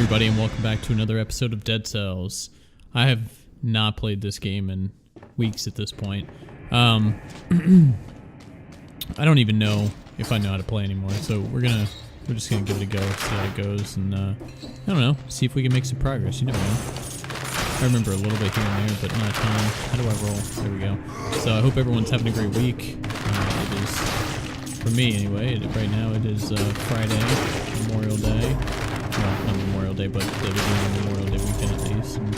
everybody, and welcome back to another episode of Dead Cells. I have not played this game in weeks at this point. I don't even know if I know how to play anymore, so we're just gonna give it a go, see how it goes, and I don't know, see if we can make some progress. You never know. I remember a little bit here and there, but not a ton. How do I roll? There we go. So I hope everyone's having a great week. It is, for me anyway, right now it is Friday, Memorial Day. Well, not Memorial Day, but the beginning of Memorial Day weekend at least. And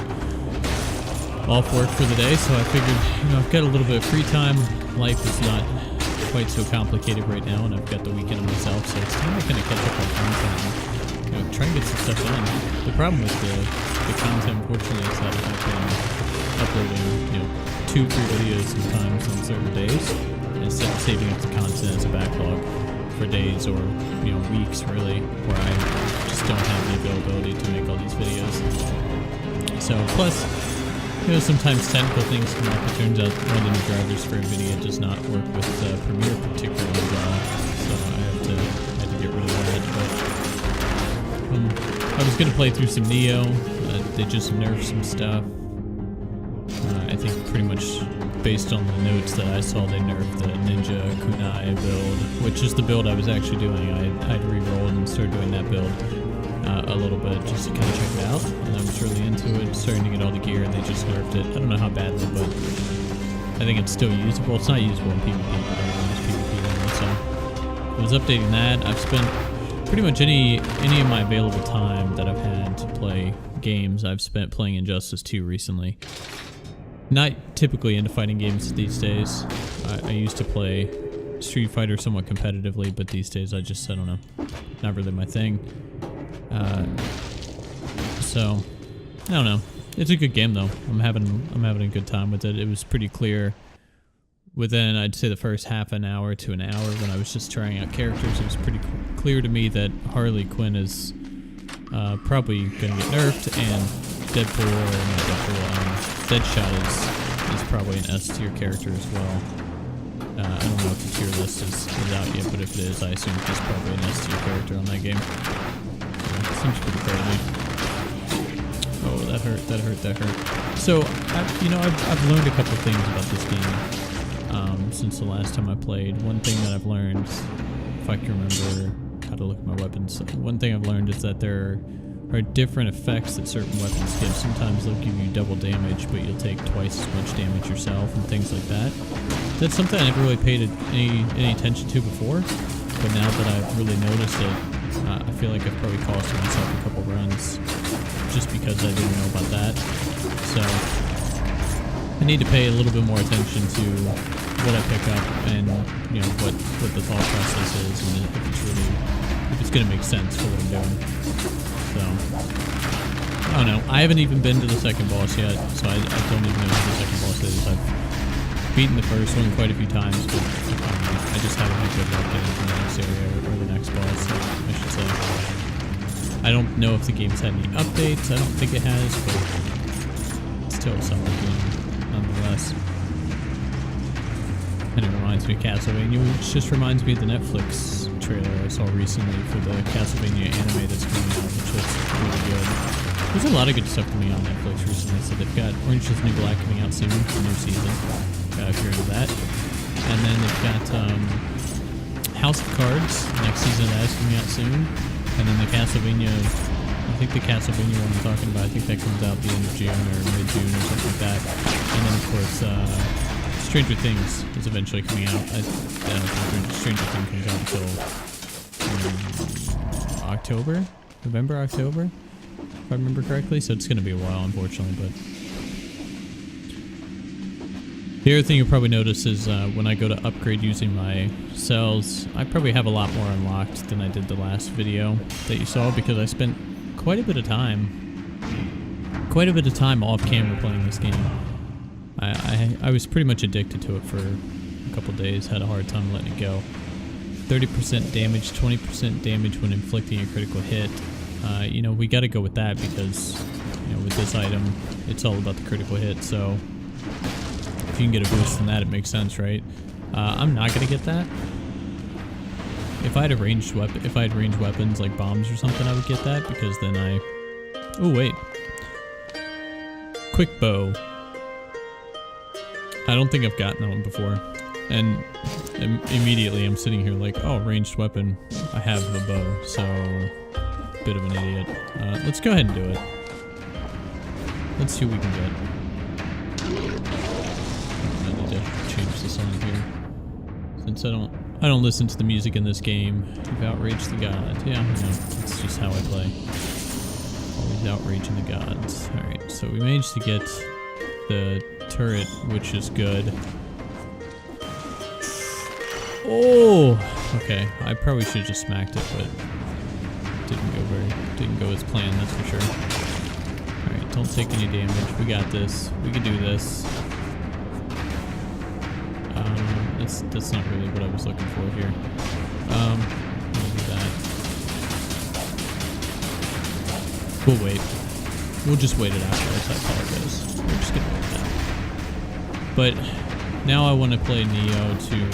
off work for the day, so I figured, I've got a little bit of free time. Life is not quite so complicated right now, and I've got the weekend to myself, so it's time to kind of catch up on content and, try and get some stuff done. The problem with the content, unfortunately, is that I've been uploading, 2-3 videos sometimes on certain days, instead of saving up the content as a backlog for days or, weeks really, where I just don't have the availability to make all these videos. So, plus, sometimes technical things come up. It turns out one of the drivers for NVIDIA does not work with Premiere particularly well, so I had to get rid of that. But I was going to play through some Neo. They just nerfed some stuff. I think pretty much based on the notes that I saw, they nerfed the Ninja Kunai build, which is the build I was actually doing. I'd re-rolled and started doing that build a little bit just to kind of check it out, and I was really into it, starting to get all the gear, and they just nerfed it. I don't know how badly, but I think it's still usable. It's not usable in PvP, but I don't use PvP anymore, so I was updating that. I've spent pretty much any of my available time that I've had to play games, I've spent playing Injustice 2 recently. Not typically into fighting games these days. I used to play Street Fighter somewhat competitively, but these days I don't know, not really my thing. So I don't know. It's a good game though. I'm having a good time with it. It was pretty clear within, I'd say, the first half an hour to an hour when I was just trying out characters. It was pretty clear to me that Harley Quinn is probably gonna get nerfed, and Deadshot is probably an S tier character as well. I don't know if the tier list is out yet, but if it is, I assume he's probably an S tier character on that game. Seems pretty fair to me. Oh, that hurt. So, I've learned a couple things about this game since the last time I played. One thing that I've learned, if I can remember how to look at my weapons, one thing I've learned is that there are different effects that certain weapons give. Sometimes they'll give you double damage, but you'll take twice as much damage yourself and things like that. That's something I never really paid any attention to before, but now that I've really noticed it, I feel like I've probably costed myself a couple runs just because I didn't know about that. So I need to pay a little bit more attention to what I pick up and what the thought process is, and if it's gonna make sense for what I'm doing. So I don't know. I haven't even been to the second boss yet, so I don't even know who the second boss is. I've beaten the first one quite a few times, but I just haven't had good luck getting to the next area or the next boss, I should say. I don't know if the game's had any updates. I don't think it has, but it's still a solid game nonetheless. And it reminds me of Castlevania, which just reminds me of the Netflix trailer I saw recently for the Castlevania anime that's coming out, which looks really good. There's a lot of good stuff coming out on Netflix recently. So they've got Orange is the New Black coming out soon, the new season, if you're into that. And then they've got House of Cards, next season of that is coming out soon. And then the Castlevania, I think the Castlevania one I'm talking about, I think that comes out the end of June or mid-June or something like that. And then of course, Stranger Things is eventually coming out. I don't think Stranger Things comes out until October? November, October? If I remember correctly. So it's going to be a while, unfortunately. But the other thing you'll probably notice is when I go to upgrade using my cells, I probably have a lot more unlocked than I did the last video that you saw, because I spent quite a bit of time off camera playing this game. I was pretty much addicted to it for a couple days, had a hard time letting it go. 30% damage, 20% damage when inflicting a critical hit. We got to go with that because, with this item, it's all about the critical hit, so if you can get a boost from that, it makes sense, right? I'm not going to get that. If I had ranged weapons like bombs or something, I would get that, because then I Oh, wait. Quick bow. I don't think I've gotten that one before. And immediately I'm sitting here like, oh, ranged weapon. I have the bow, so bit of an idiot. Let's go ahead and do it. Let's see what we can get. I need to change the song here. Since I don't listen to the music in this game. You've outraged the god. Yeah, no, that's just how I play. Always outraging the gods. Alright, so we managed to get the turret, which is good. Oh! Okay, I probably should have just smacked it, but didn't go as planned, that's for sure. Alright, don't take any damage. We got this. We can do this. That's not really what I was looking for here. Let me do that. We'll wait. We'll just wait it afterwards, I apologize. We're just gonna wait that. But now I want to play Neo to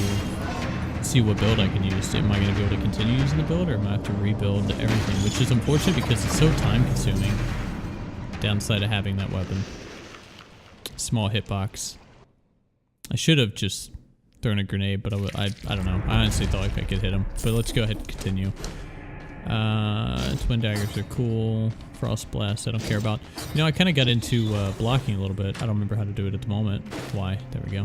see what build I can use. Am I going to be able to continue using the build, or am I going to have to rebuild everything? Which is unfortunate because it's so time consuming. Downside of having that weapon. Small hitbox. I should have just thrown a grenade, but I don't know. I honestly thought I could hit him. But let's go ahead and continue. Twin daggers are cool. Frost blast I don't care about. You know, I kind of got into blocking a little bit. I don't remember how to do it at the moment. Why? There we go.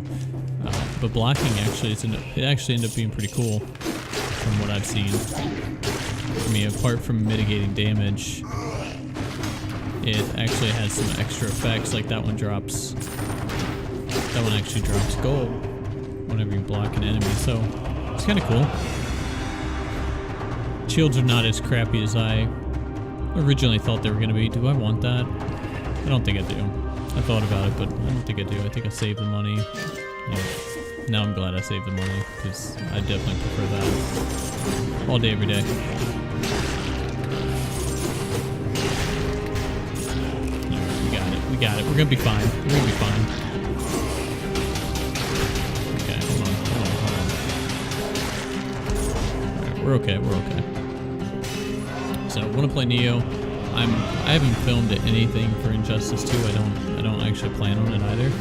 But blocking actually it actually ended up being pretty cool from what I've seen. I mean, apart from mitigating damage, it actually has some extra effects. Like that one drops. That one actually drops gold whenever you block an enemy. So it's kind of cool. Shields are not as crappy as I originally thought they were going to be. Do I want that? I don't think I do. I thought about it, but I don't think I do. I think I saved the money. Yeah. Now I'm glad I saved the money, because I definitely prefer that. All day, every day. Alright, we got it. We got it. We're going to be fine. We're going to be fine. Okay, hold on. Alright, we're okay. We're okay. So I want to play Neo. I haven't filmed anything for Injustice 2. I don't actually plan on it either.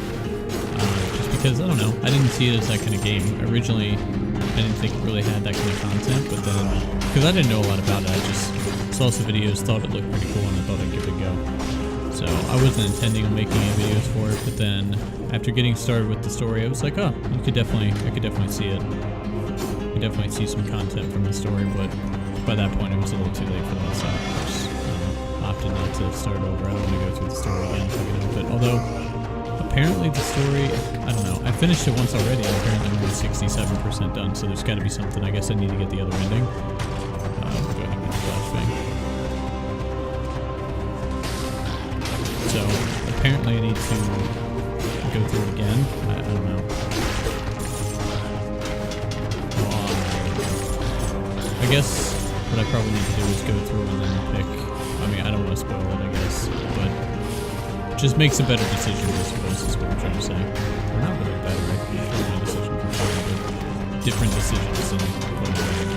Just because I don't know. I didn't see it as that kind of game. Originally, I didn't think it really had that kind of content, but then because I didn't know a lot about it, I just saw some videos, thought it looked pretty cool, and I thought I'd give it a go. So I wasn't intending on making any videos for it, but then after getting started with the story, I was like, oh, I could definitely see it. You could definitely see some content from the story, but by that point, it was a little too late for that, so I just opted not to start over. I don't want to go through the story again if I can help it. Although, apparently the story, I don't know. I finished it once already, and apparently I'm only 67% done, so there's got to be something. I guess I need to get the other ending. We'll go ahead and get the flashbang. So, apparently I need to go through it again. I don't know. I guess what I probably need to do is go through and then pick. I mean, I don't want to spoil it, I guess, but just make some better decisions, I suppose, is what I'm trying to say. Or not really better, I can make my decisions before, but different decisions than what I made.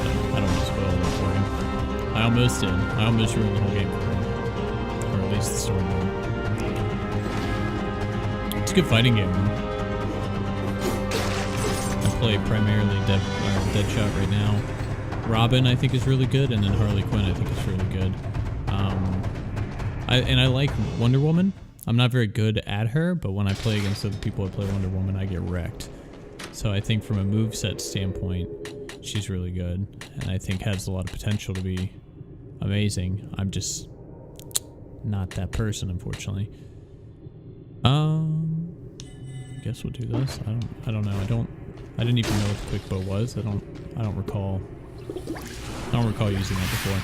I don't want to spoil it for you. I almost did. I almost ruined the whole game for you. Or at least the story mode. It's a good fighting game, man. Play primarily Deadshot right now. Robin I think is really good, and then Harley Quinn I think is really good. I like Wonder Woman. I'm not very good at her, but when I play against other people I play Wonder Woman, I get wrecked. So I think from a moveset standpoint, she's really good, and I think has a lot of potential to be amazing. I'm just not that person, unfortunately. I guess we'll do this. I don't know. I didn't even know what the quick bow was. I don't recall using that before.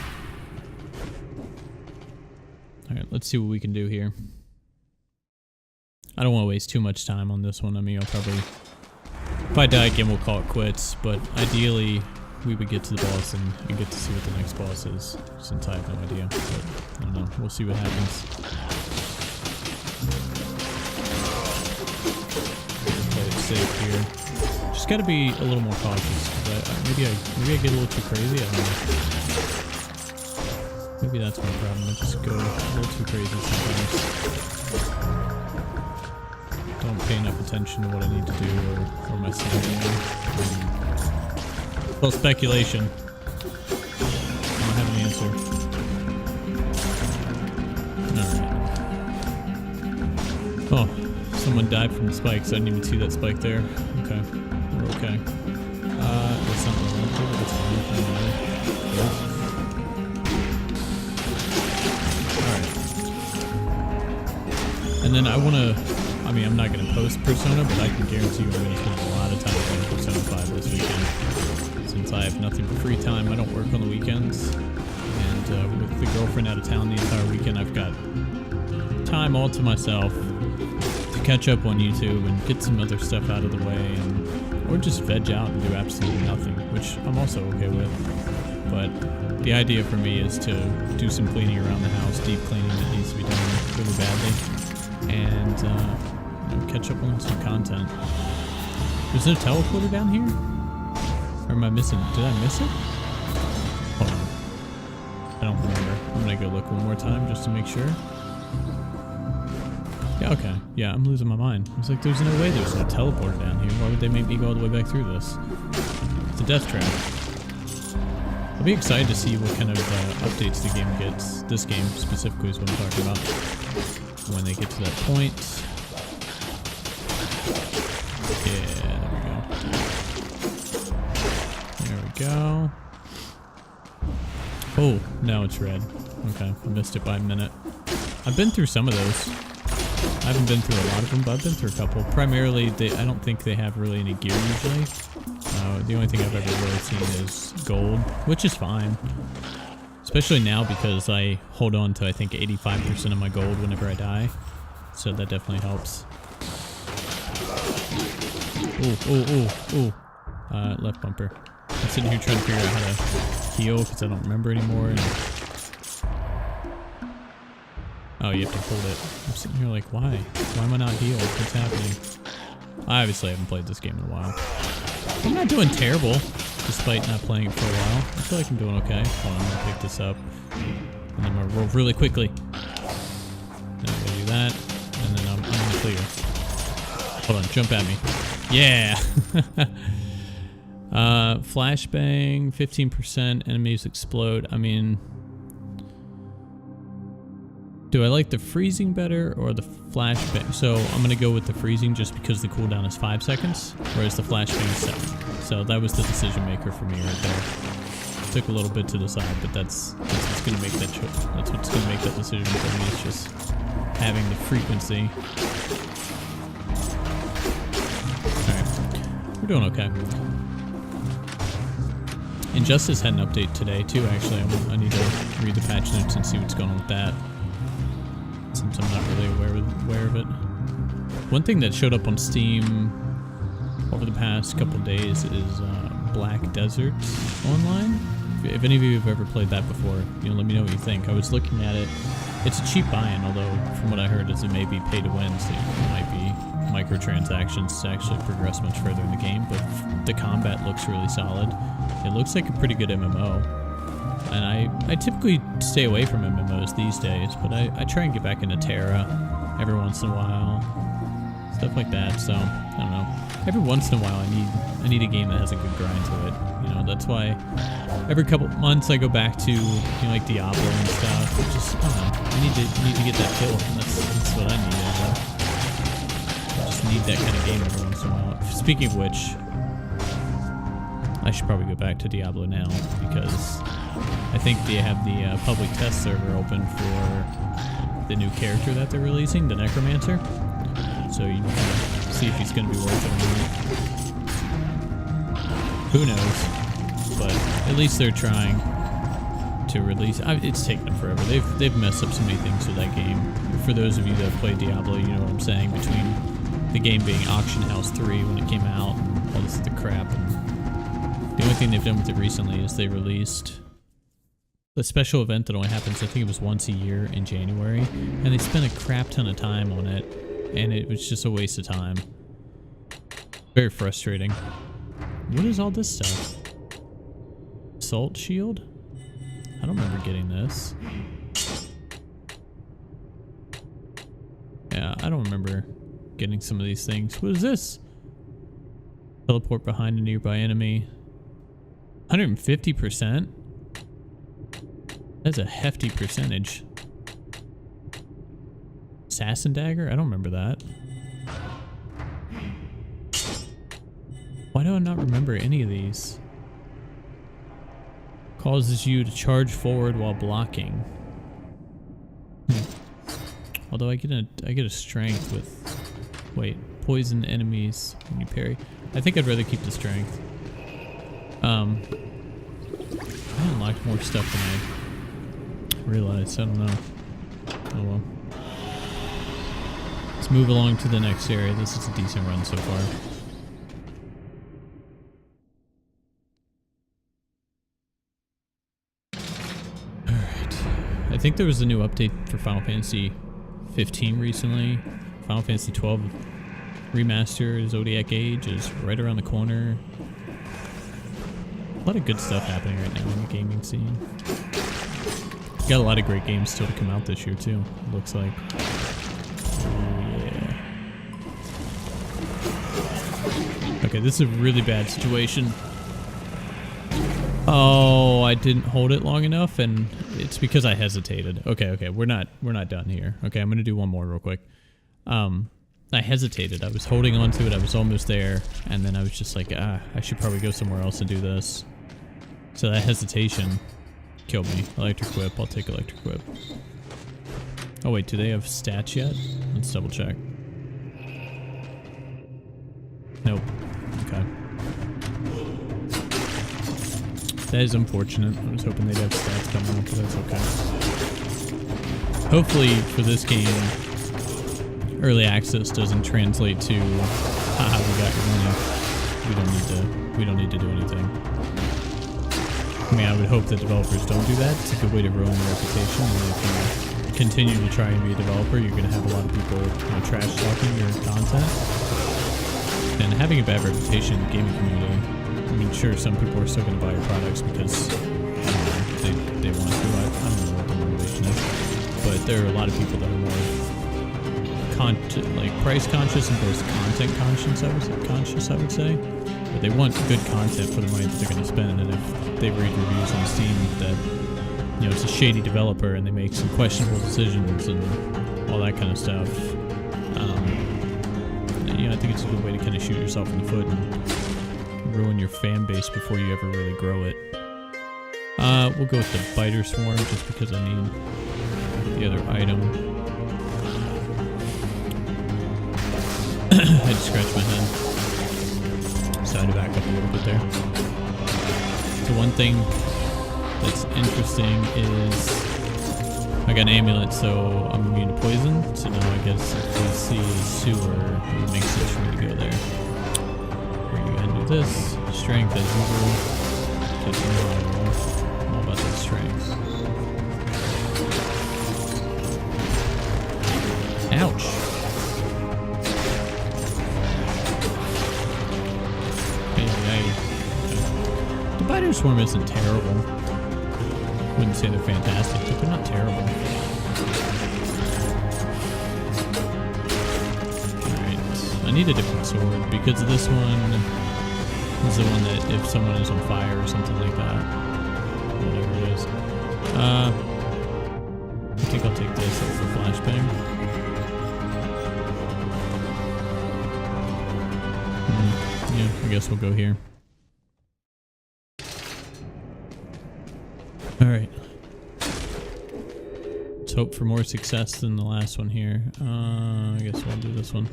Alright, let's see what we can do here. I don't want to waste too much time on this one. I mean, I'll probably, if I die again, we'll call it quits, but ideally we would get to the boss and get to see what the next boss is, since I have no idea. But I don't know. We'll see what happens. Play it safe here. Just gotta be a little more cautious. Maybe I get a little too crazy. I don't know. Maybe that's my problem. I just go a little too crazy sometimes. Don't pay enough attention to what I need to do or my sanity. Well, speculation. I don't have an answer. Alright. Oh, someone died from the spikes. I didn't even see that spike there. Okay. We're okay. That's not what I want to do. That's fine. Alright. And then I want to... I mean, I'm not going to post Persona, but I can guarantee you I'm going to spend a lot of time playing Persona 5 this weekend. Since I have nothing but free time, I don't work on the weekends. And with the girlfriend out of town the entire weekend, I've got time all to myself to catch up on YouTube and get some other stuff out of the way, or just veg out and do absolutely nothing, which I'm also okay with. But the idea for me is to do some cleaning around the house, deep cleaning that needs to be done really badly, and catch up on some content. Is there a teleporter down here? Or am I missing it? Did I miss it? Hold on. I don't remember. I'm gonna go look one more time just to make sure. Yeah, okay. Yeah, I'm losing my mind. I was like, there's no way there's no teleporter down here. Why would they make me go all the way back through this? It's a death trap. I'll be excited to see what kind of updates the game gets. This game specifically is what I'm talking about. When they get to that point. Yeah, there we go. Oh, now it's red. Okay, I missed it by a minute. I've been through some of those. I haven't been through a lot of them, but I've been through a couple. Primarily, I don't think they have really any gear usually. The only thing I've ever really seen is gold, which is fine. Especially now because I hold on to, I think, 85% of my gold whenever I die. So that definitely helps. Ooh. Left bumper. I'm sitting here trying to figure out how to heal because I don't remember anymore. And oh, you have to hold it. I'm sitting here like, why? Why am I not healed? What's happening? I obviously haven't played this game in a while. I'm not doing terrible, despite not playing it for a while. I feel like I'm doing okay. Hold on, I'm gonna pick this up. And I'm gonna roll really quickly. Then I'm gonna do that. And then I'm gonna clear. Hold on, jump at me. Yeah! Flashbang, 15%, enemies explode. I mean... Do I like the freezing better or the flashbang? So I'm gonna go with the freezing just because the cooldown is 5 seconds, whereas the flashbang is 7. So that was the decision maker for me right there. Took a little bit to decide, but that's what's gonna make that choice. That's what's gonna make that decision for me. It's just having the frequency. Alright, we're doing okay. Injustice had an update today too. Actually, I need to read the patch notes and see what's going on with that, since I'm not really aware of it. One thing that showed up on Steam over the past couple days is Black Desert Online. If any of you have ever played that before, let me know what you think. I was looking at it. It's a cheap buy-in, although from what I heard is it may be pay to win, so it might be microtransactions to actually progress much further in the game, but the combat looks really solid. It looks like a pretty good MMO. And I typically stay away from MMOs these days, but I try and get back into Terra every once in a while. Stuff like that, so, I don't know. Every once in a while I need a game that has a good grind to it. That's why every couple months I go back to, like Diablo and stuff. It's just, I don't know, I need to get that kill. That's what I need. I just need that kind of game every once in a while. Speaking of which, I should probably go back to Diablo now, because I think they have the public test server open for the new character that they're releasing, the Necromancer. So you can see if he's going to be worth it or not. Who knows? But at least they're trying to release. It's taken them forever. They've messed up so many things with that game. For those of you that have played Diablo, you know what I'm saying. Between the game being Auction House 3 when it came out, and all this other crap. And the only thing they've done with it recently is they released a special event that only happens, I think it was once a year in January, and they spent a crap ton of time on it, and it was just a waste of time. Very frustrating. What is all this stuff? Assault shield? I don't remember getting this. Yeah, I don't remember getting some of these things. What is this? Teleport behind a nearby enemy. 150%? That's a hefty percentage. Assassin dagger? I don't remember that. Why do I not remember any of these? Causes you to charge forward while blocking. Although I get a strength with, wait, poison enemies when you parry. I think I'd rather keep the strength. I unlocked more stuff than I realized. I don't know. Oh well. Let's move along to the next area. This is a decent run so far. Alright. I think there was a new update for Final Fantasy 15 recently. Final Fantasy 12 Remaster Zodiac Age is right around the corner. A lot of good stuff happening right now in the gaming scene. Got a lot of great games still to come out this year too, it looks like. Oh yeah. Okay, this is a really bad situation. Oh, I didn't hold it long enough, and it's because I hesitated. Okay, we're not done here. Okay, I'm gonna do one more real quick. I hesitated. I was holding on to it. I was almost there, and then I was just like, I should probably go somewhere else and do this. So that hesitation killed me. Electric whip. I'll take electric whip. Oh wait, do they have stats yet? Let's double check. Nope. Okay. That is unfortunate. I was hoping they'd have stats coming up, but that's okay. Hopefully for this game, early access doesn't translate to, haha, we got your money. We don't need to do anything. I mean, I would hope that developers don't do that. It's a good way to ruin their reputation. And if you continue to try and be a developer, you're going to have a lot of people trash talking your content. And having a bad reputation in the gaming community, I mean, sure, some people are still going to buy your products because they want to. I don't know what the motivation is, but there are a lot of people that are more price conscious and versus content conscious, I would say. But they want good content for the money that they're going to spend, and if they read reviews on Steam that, you know, it's a shady developer and they make some questionable decisions and all that kind of stuff, you know, I think it's a good way to kind of shoot yourself in the foot and ruin your fan base before you ever really grow it. We'll go with the Biter Swarm just because I need the other item. I just scratched my head. So I had to back up a little bit there. So one thing that's interesting is I got an amulet, so I'm immune to poison. So now I guess if we see a sewer, it would make sense for me to go there. We're gonna go ahead and do this. Strength as usual. Because you know I'm all about that strength. Ouch. The Biter Swarm isn't terrible. Wouldn't say they're fantastic, but they're not terrible. Alright, I need a different sword because this one is the one that if someone is on fire or something like that, whatever it is. I think I'll take this over flashbang. Yeah, I guess we'll go here. Alright. Let's hope for more success than the last one here. I guess we'll do this one.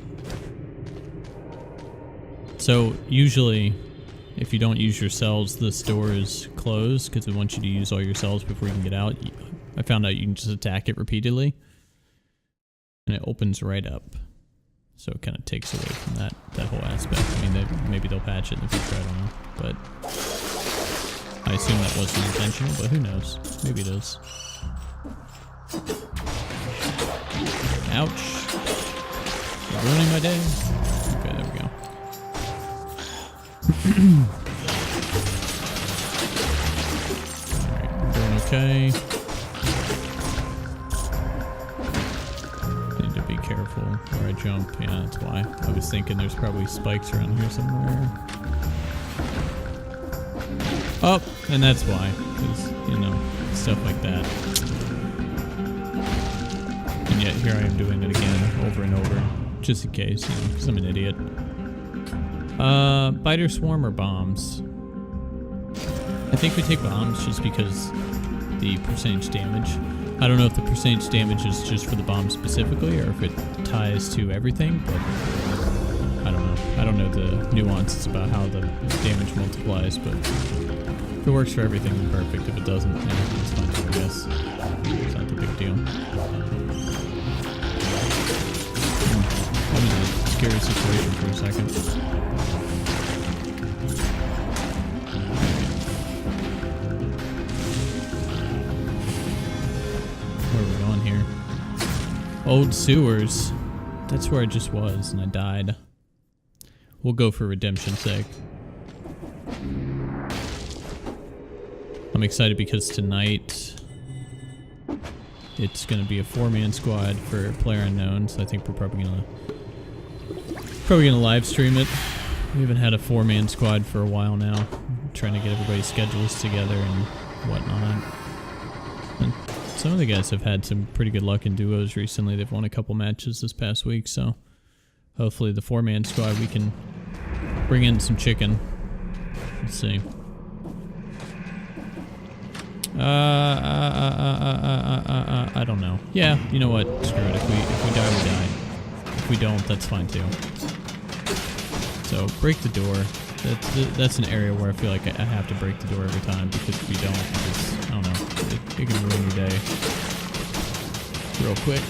So, usually, if you don't use your cells, this door is closed because it wants you to use all your cells before you can get out. I found out you can just attack it repeatedly, and it opens right up. So it kind of takes away from that whole aspect. I mean, maybe they'll patch it in the future, I don't know. But I assume that wasn't intentional, but who knows? Maybe it is. Ouch. You're ruining my day. Okay, there we go. Alright, burn a Okay. Need to be careful where I jump. Yeah, that's why. I was thinking there's probably spikes around here somewhere. Oh, and that's why. Because, you know, stuff like that. And yet here I am doing it again, over and over. Just in case, you know, because I'm an idiot. Biter swarm or bombs? I think we take bombs just because the percentage damage. I don't know if the percentage damage is just for the bomb specifically or if it ties to everything, but I don't know. I don't know the nuances about how the damage multiplies, but if it works for everything, then perfect. If it doesn't, yeah, it's fine too, I guess. It's not the big deal. That was a scary situation for a second. Where are we going here? Old sewers. That's where I just was, and I died. We'll go for redemption's sake. I'm excited because tonight it's gonna be a 4-man squad for Player Unknown, so I think we're probably gonna live stream it. We haven't had a 4-man squad for a while now. I'm trying to get everybody's schedules together and whatnot. And some of the guys have had some pretty good luck in duos recently. They've won a couple matches this past week, so hopefully the 4-man squad we can bring in some chicken. Let's see. I don't know. Yeah, you know what? Screw it. If we die, we die. If we don't, that's fine too. So break the door. That's an area where I feel like I have to break the door every time because if you don't, I don't know. It can ruin your day real quick.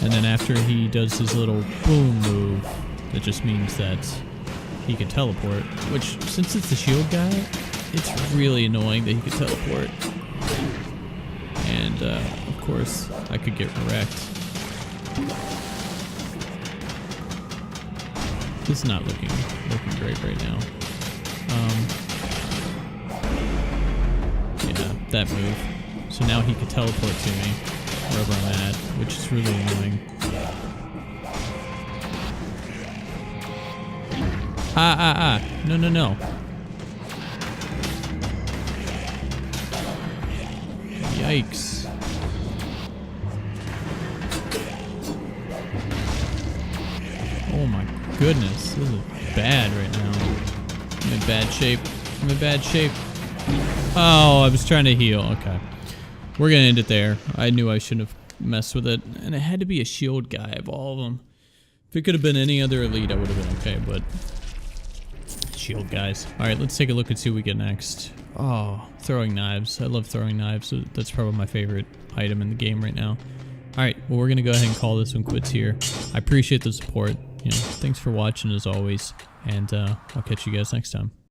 And then after he does his little boom move, that just means that he can teleport, which, since it's the shield guy, it's really annoying that he can teleport. And, of course, I could get wrecked. This is not looking great right now. Yeah, that move. So now he can teleport to me, wherever I'm at, which is really annoying. No. Yikes. Oh my goodness, this is bad right now. I'm in bad shape. Oh, I was trying to heal. Okay. We're gonna end it there. I knew I shouldn't have messed with it. And it had to be a shield guy of all of them. If it could have been any other elite, I would have been okay, but shield guys. Alright, let's take a look and see what we get next. Oh, throwing knives. I love throwing knives. So that's probably my favorite item in the game right now. Alright, well, we're going to go ahead and call this one quits here. I appreciate the support. You know, thanks for watching as always, and I'll catch you guys next time.